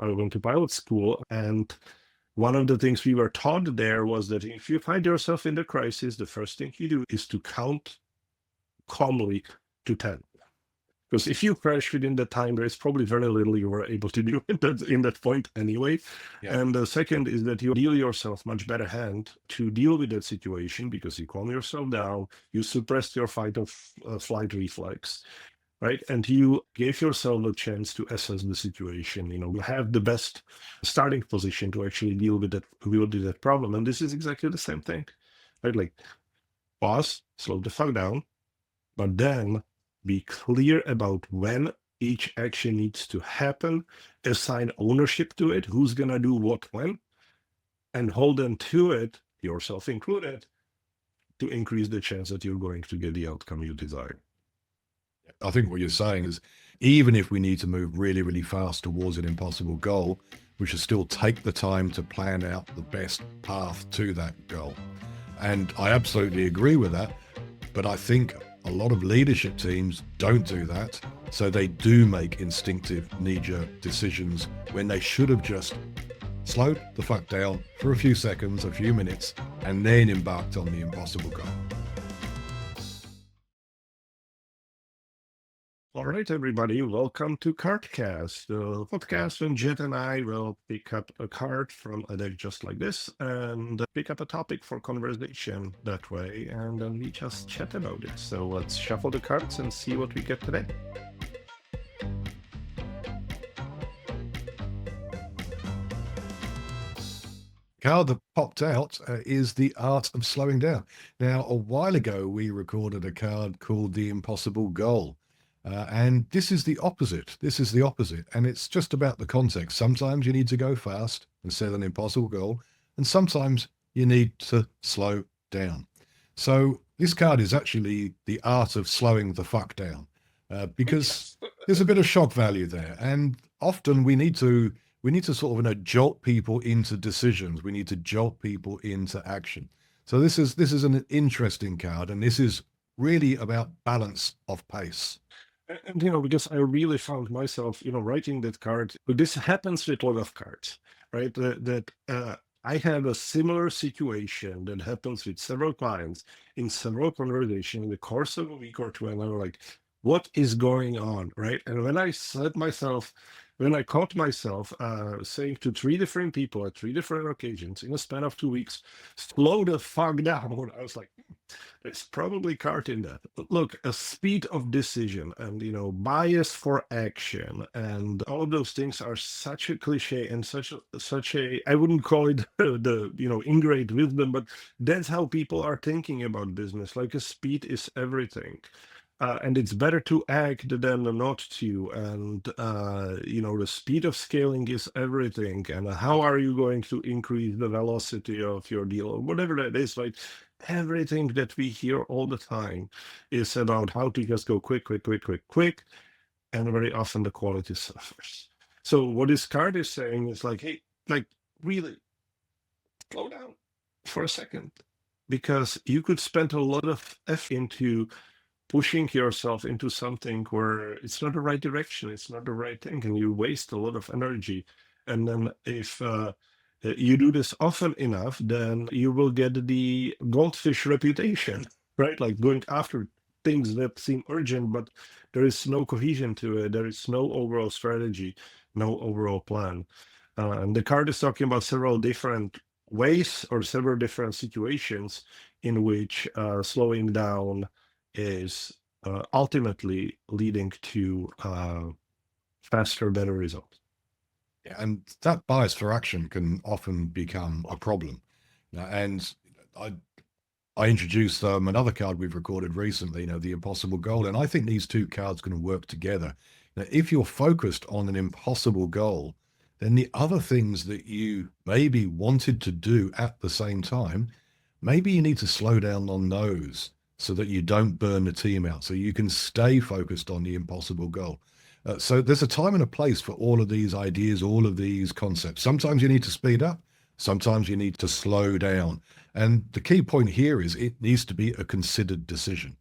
I went to pilot school, and one of the things we were taught there was that if you find yourself in the crisis, the first thing you do is to count calmly to 10. Because if you crash within the time, there is probably very little you were able to do in that point anyway. Yeah. And the second is that you deal yourself much better hand to deal with that situation because you calm yourself down, you suppress your fight or flight reflex, right? And you gave yourself a chance to assess the situation. You have the best starting position to actually deal with that problem. And this is exactly the same thing, right? Like pause, slow the fuck down, but then be clear about when each action needs to happen, assign ownership to it, who's going to do what when, and hold them to it, yourself included, to increase the chance that you're going to get the outcome you desire. I think what you're saying is even if we need to move really, really fast towards an impossible goal, we should still take the time to plan out the best path to that goal. And I absolutely agree with that. But I think a lot of leadership teams don't do that. So they do make instinctive knee-jerk decisions when they should have just slowed the fuck down for a few seconds, a few minutes, and then embarked on the impossible goal. All right, everybody, welcome to CardCast, the podcast when Ged and I will pick up a card from a deck just like this and pick up a topic for conversation that way, and then we just chat about it. So let's shuffle the cards and see what we get today. Card that popped out is The Art of Slowing Down. Now, a while ago, we recorded a card called The Impossible Goal. And this is the opposite. This is the opposite. And it's just about the context. Sometimes you need to go fast and set an impossible goal. And sometimes you need to slow down. So this card is actually the art of slowing the fuck down because there's a bit of shock value there. And often we need to sort of jolt people into decisions. We need to jolt people into action. So this is an interesting card. And this is really about balance of pace. And because I really found myself, writing that card. This happens with a lot of cards, right? That I have a similar situation that happens with several clients in several conversations in the course of a week or two, and I'm like, what is going on, right? And when I caught myself saying to 3 different people at 3 different occasions in a span of 2 weeks, slow the fuck down, I was like, there's probably card in that. But look, a speed of decision and bias for action and all of those things are such a cliche and such a I wouldn't call it the ingrained wisdom, but that's how people are thinking about business. Like a speed is everything. And it's better to act than not to. And, the speed of scaling is everything. And how are you going to increase the velocity of your deal or whatever that is, right? Everything that we hear all the time is about how to just go quick. And very often the quality suffers. So what this card is saying is like, hey, like really slow down for a second, because you could spend a lot of effort into pushing yourself into something where it's not the right direction, it's not the right thing, and you waste a lot of energy. And then if you do this often enough, then you will get the goldfish reputation, right? Like going after things that seem urgent, but there is no cohesion to it. There is no overall strategy, no overall plan. And the card is talking about several different ways or several different situations in which slowing down is ultimately leading to faster, better results. Yeah, and that bias for action can often become a problem. And I introduced another card we've recorded recently, the Impossible Goal, and I think these 2 cards can work together. Now, if you're focused on an impossible goal, then the other things that you maybe wanted to do at the same time, maybe you need to slow down on those so that you don't burn the team out, so you can stay focused on the impossible goal. So there's a time and a place for all of these ideas, all of these concepts. Sometimes you need to speed up, sometimes you need to slow down. And the key point here is it needs to be a considered decision.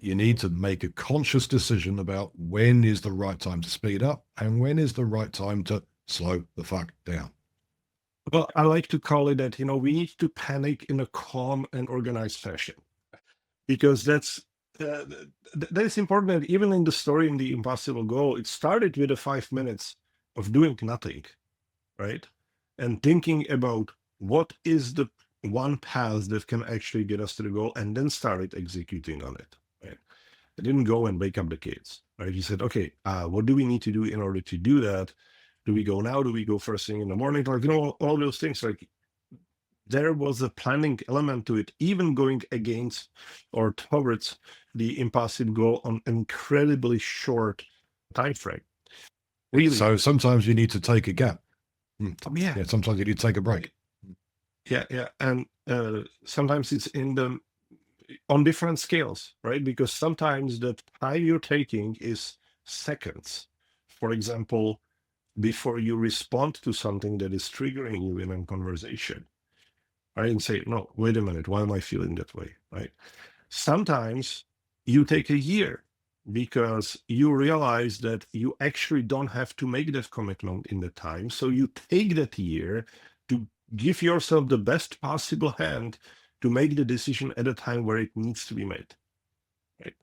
You need to make a conscious decision about when is the right time to speed up and when is the right time to slow the fuck down. Well, I like to call it that, we need to panic in a calm and organized fashion, because that is important. That even in the story in the Impossible Goal, it started with the 5 minutes of doing nothing, right? And thinking about what is the one path that can actually get us to the goal, and then started executing on it, right? I didn't go and wake up the kids, right? He said, okay, what do we need to do in order to do that? Do we go now? Do we go first thing in the morning? Like, all those things. Like, there was a planning element to it, even going against or towards the impossible goal on incredibly short time frame. Really. So sometimes you need to take a gap. Yeah. Yeah, sometimes you need to take a break. Yeah. And sometimes it's on different scales, right? Because sometimes the time you're taking is seconds. For example, before you respond to something that is triggering you in a conversation, right? And say, no, wait a minute, why am I feeling that way, right? Sometimes you take a year because you realize that you actually don't have to make that commitment in the time. So you take that year to give yourself the best possible hand to make the decision at a time where it needs to be made, right?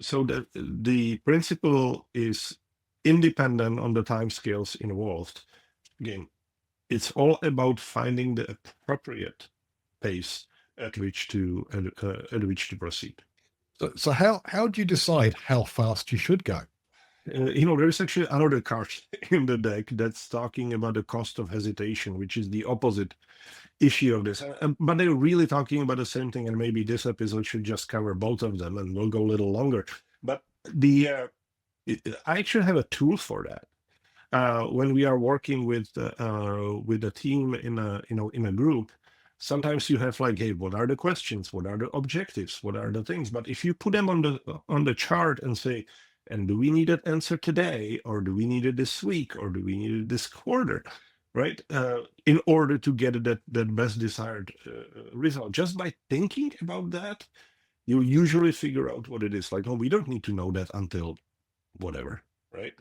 So the principle is independent on the time scales involved. Again, it's all about finding the appropriate pace at which to proceed. So how do you decide how fast you should go? There is actually another card in the deck that's talking about the cost of hesitation, which is the opposite issue of this. But they're really talking about the same thing, and maybe this episode should just cover both of them, and we'll go a little longer. But I actually have a tool for that. When we are working with a team in a group, sometimes you have like, hey, what are the questions? What are the objectives? What are the things? But if you put them on the chart and say, and do we need an answer today, or do we need it this week, or do we need it this quarter, right? In order to get that best desired result, just by thinking about that, you usually figure out what it is. Like, oh, we don't need to know that until whatever, right?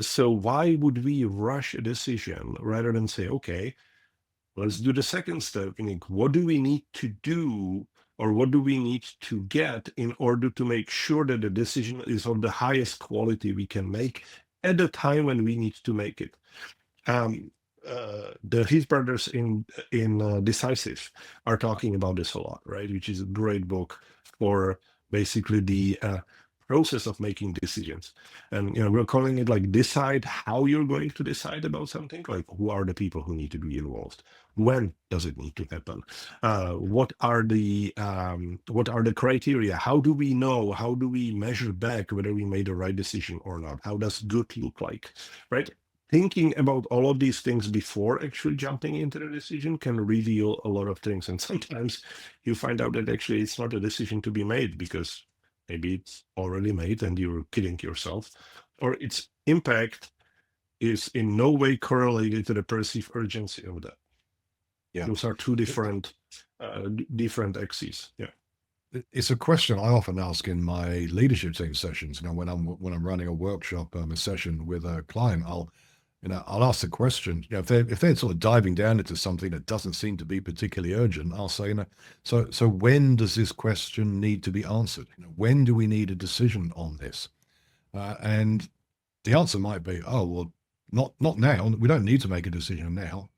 So why would we rush a decision rather than say, okay, let's do the second step? What do we need to do, or what do we need to get in order to make sure that the decision is of the highest quality we can make at the time when we need to make it? The His brothers in Decisive are talking about this a lot, right? Which is a great book for basically the process of making decisions. And we're calling it like decide how you're going to decide about something. Like, who are the people who need to be involved? When does it need to happen? What are the criteria? How do we know? How do we measure back whether we made the right decision or not? How does good look like, right? Thinking about all of these things before actually jumping into the decision can reveal a lot of things. And sometimes you find out that actually it's not a decision to be made because maybe it's already made and you're kidding yourself, or its impact is in no way correlated to the perceived urgency of that. Yeah. Those are two different axes. Yeah. It's a question I often ask in my leadership team sessions. When I'm running a workshop, a session with a client, I'll ask the question. If they're sort of diving down into something that doesn't seem to be particularly urgent, I'll say, so when does this question need to be answered? When do we need a decision on this? And the answer might be, oh well, not now. We don't need to make a decision now.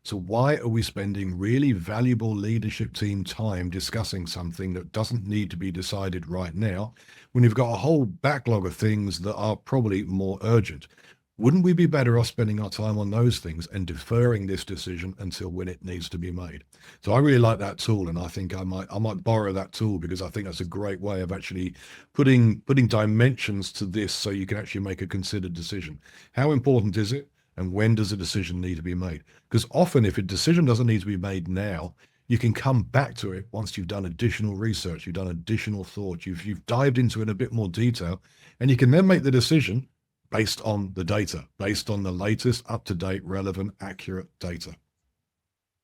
So why are we spending really valuable leadership team time discussing something that doesn't need to be decided right now when you've got a whole backlog of things that are probably more urgent? Wouldn't we be better off spending our time on those things and deferring this decision until when it needs to be made? So I really like that tool, and I think I might borrow that tool because I think that's a great way of actually putting dimensions to this so you can actually make a considered decision. How important is it? And when does a decision need to be made? Because often if a decision doesn't need to be made now, you can come back to it once you've done additional research, you've done additional thought, you've dived into it in a bit more detail, and you can then make the decision based on the data, based on the latest, up-to-date, relevant, accurate data.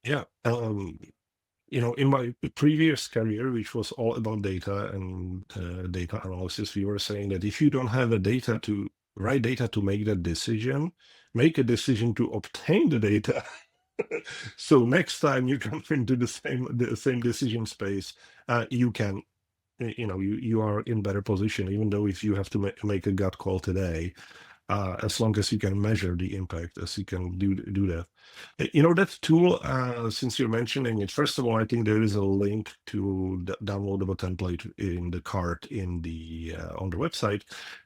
Yeah. In my previous career, which was all about data and data analysis, we were saying that if you don't have a data to right data to make that decision, make a decision to obtain the data. So next time you come into the same decision space, you can, you are in better position, even though if you have to make a gut call today, as long as you can measure the impact, as you can do that. That tool, since you're mentioning it, first of all, I think there is a link to the downloadable template in the cart in the on the website,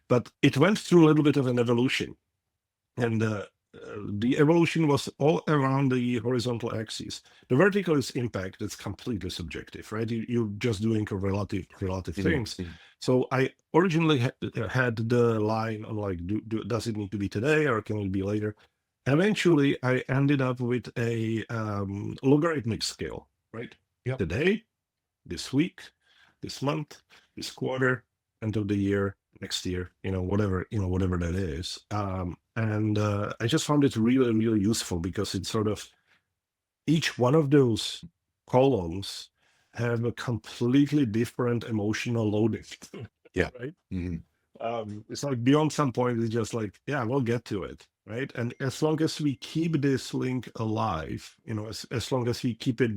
but it went through a little bit of an evolution, and the evolution was all around the horizontal axis. The vertical is impact. It's completely subjective, right? You're just doing a relative things. So I originally had the line on like, does it need to be today or can it be later? Eventually, I ended up with a logarithmic scale, right? Yep. Today, this week, this month, this quarter, end of the year, next year, whatever that is. And I just found it really, really useful because it's sort of each one of those columns have a completely different emotional loading. Yeah. Right. Mm-hmm. It's like beyond some point, it's just like, yeah, we'll get to it. Right. And as long as we keep this link alive, as long as we keep it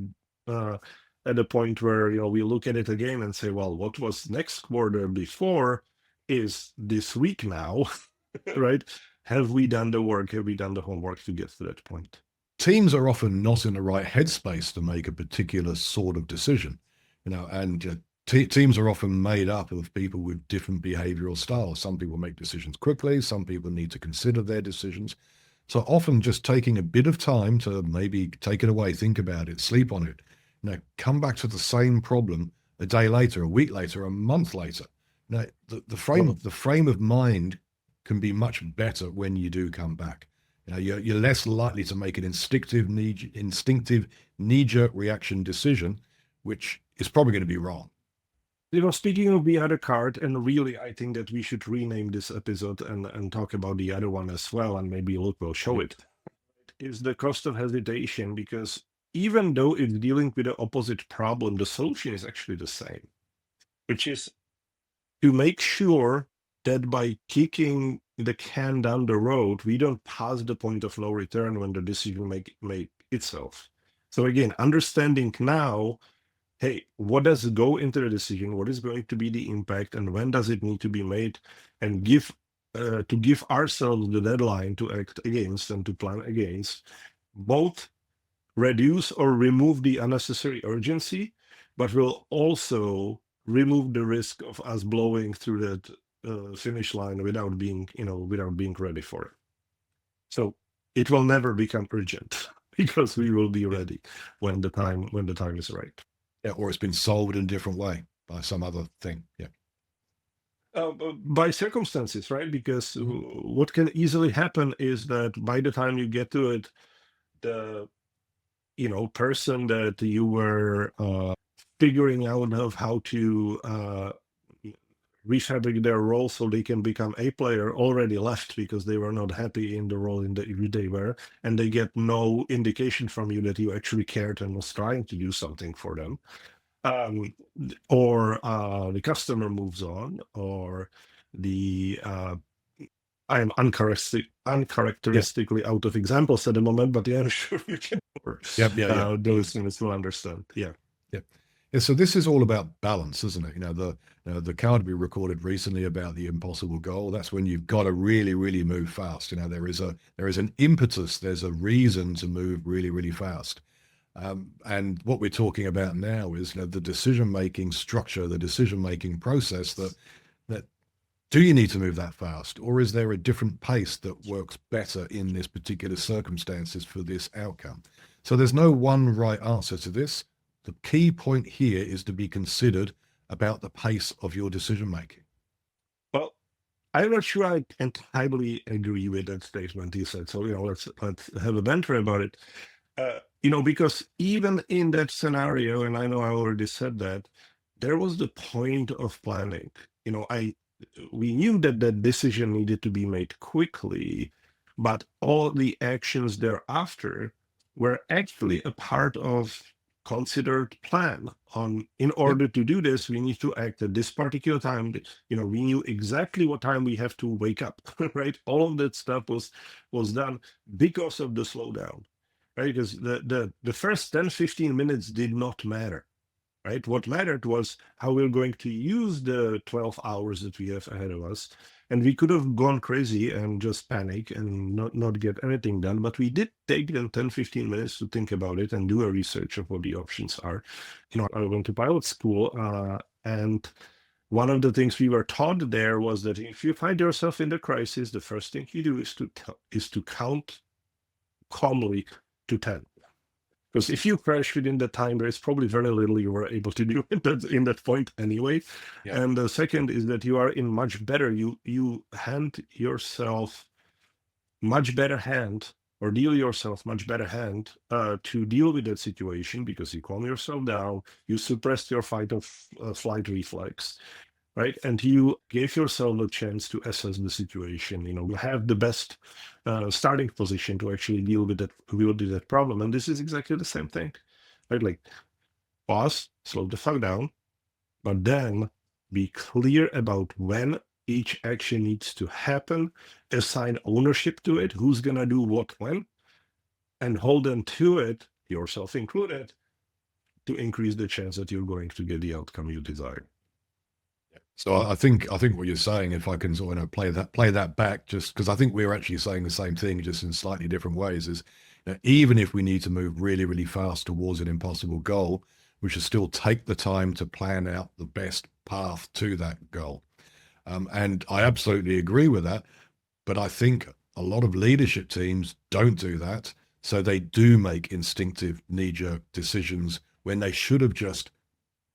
at a point where, we look at it again and say, well, what was next quarter before is this week now, right? Have we done the work? Have we done the homework to get to that point? Teams are often not in the right headspace to make a particular sort of decision, and teams are often made up of people with different behavioral styles. Some people make decisions quickly, some people need to consider their decisions. So often just taking a bit of time to maybe take it away, think about it, sleep on it, come back to the same problem a day later, a week later, a month later. The frame of mind can be much better when you do come back. You're less likely to make an instinctive knee-jerk reaction decision, which is probably going to be wrong. Speaking of the other card, and really, I think that we should rename this episode and talk about the other one as well, and maybe Luke will show it, is the cost of hesitation, because even though it's dealing with the opposite problem, the solution is actually the same, which is to make sure that by kicking the can down the road, we don't pass the point of no return when the decision make itself. So again, understanding now, hey, what does go into the decision? What is going to be the impact, and when does it need to be made? And give ourselves the deadline to act against and to plan against, both reduce or remove the unnecessary urgency, but will also remove the risk of us blowing through that finish line without being ready for it. So it will never become urgent because we will be ready when the time is right. Yeah, or it's been solved in a different way by some other thing. Yeah. By circumstances, right? Because what can easily happen is that by the time you get to it, the person that you were figuring out of how to refabricate their role so they can become a player already left because they were not happy in the role they were, and they get no indication from you that you actually cared and was trying to do something for them. Or the customer moves on, or the I am uncharacteristically out of examples at the moment, but yeah, I'm sure you can. Yeah. The listeners will understand. Yeah. So this is all about balance, isn't it? The card we recorded recently about the impossible goal. That's when you've got to really, really move fast. There is an impetus. There's a reason to move really, really fast. And what we're talking about now is the decision-making structure, the decision-making process. That do you need to move that fast, or is there a different pace that works better in this particular circumstances for this outcome? So there's no one right answer to this. The key point here is to be considered about the pace of your decision making. Well, I'm not sure I entirely agree with that statement you said. So let's have a banter about it. Because even in that scenario, and I know I already said that, there was the point of planning. We knew that that decision needed to be made quickly, but all the actions thereafter were actually a part of considered plan on, in order to do this, we need to act at this particular time. We knew exactly what time we have to wake up, right? All of that stuff was done because of the slowdown, right? Because the first 10-15 minutes did not matter, right? What mattered was how we're going to use the 12 hours that we have ahead of us. And we could have gone crazy and just panic and not get anything done. But we did take them 10-15 minutes to think about it and do a research of what the options are. I went to pilot school, and one of the things we were taught there was that if you find yourself in the crisis, the first thing you do is to count calmly to 10. Because if you crash within that time, there is probably very little you were able to do in that point anyway. Yeah. And the second is that you are in much better, you hand yourself much better hand, or deal yourself much better hand to deal with that situation, because you calm yourself down, you suppress your fight or flight reflex, right? And you gave yourself a chance to assess the situation, have the best starting position to actually deal with that problem. And this is exactly the same thing, right? Like, pause, slow the fuck down, but then be clear about when each action needs to happen, assign ownership to it, who's going to do what when, and hold them to it, yourself included, to increase the chance that you're going to get the outcome you desire. So I think what you're saying, if I can sort of play that back, just because I think we're actually saying the same thing, just in slightly different ways, is even if we need to move really, really fast towards an impossible goal, we should still take the time to plan out the best path to that goal. And I absolutely agree with that. But I think a lot of leadership teams don't do that. So they do make instinctive knee-jerk decisions when they should have just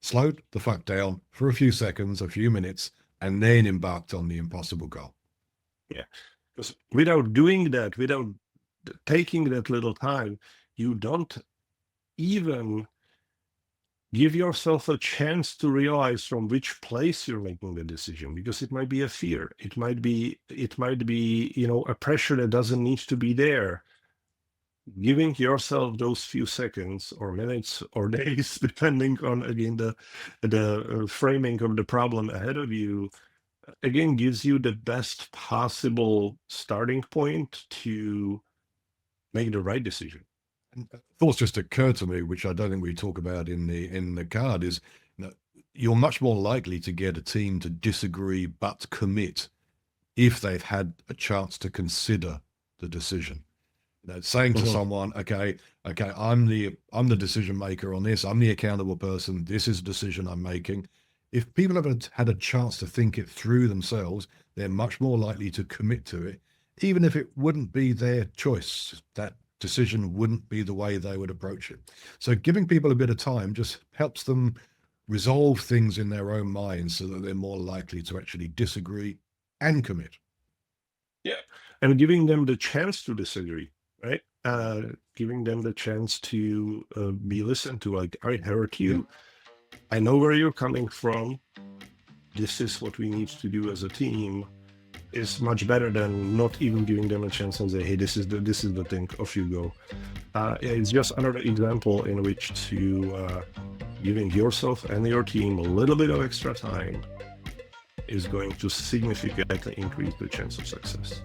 slowed the fuck down for a few seconds, a few minutes, and then embarked on the impossible goal. Yeah, because without doing that, without taking that little time, you don't even give yourself a chance to realize from which place you're making the decision, because it might be a fear. It might be, a pressure that doesn't need to be there. Giving yourself those few seconds or minutes or days, depending on, again, the framing of the problem ahead of you, again, gives you the best possible starting point to make the right decision. And thoughts just occurred to me, which I don't think we talk about in the card, is you're much more likely to get a team to disagree but commit if they've had a chance to consider the decision. Saying to someone, okay, I'm the decision maker on this. I'm the accountable person. This is a decision I'm making. If people haven't had a chance to think it through themselves, they're much more likely to commit to it, even if it wouldn't be their choice. That decision wouldn't be the way they would approach it. So giving people a bit of time just helps them resolve things in their own minds so that they're more likely to actually disagree and commit. Yeah, and giving them the chance to disagree, right? Giving them the chance to be listened to. Like, I heard you. I know where you're coming from. This is what we need to do as a team. Is much better than not even giving them a chance and say, hey, this is the thing, off you go. It's just another example in which to giving yourself and your team a little bit of extra time is going to significantly increase the chance of success.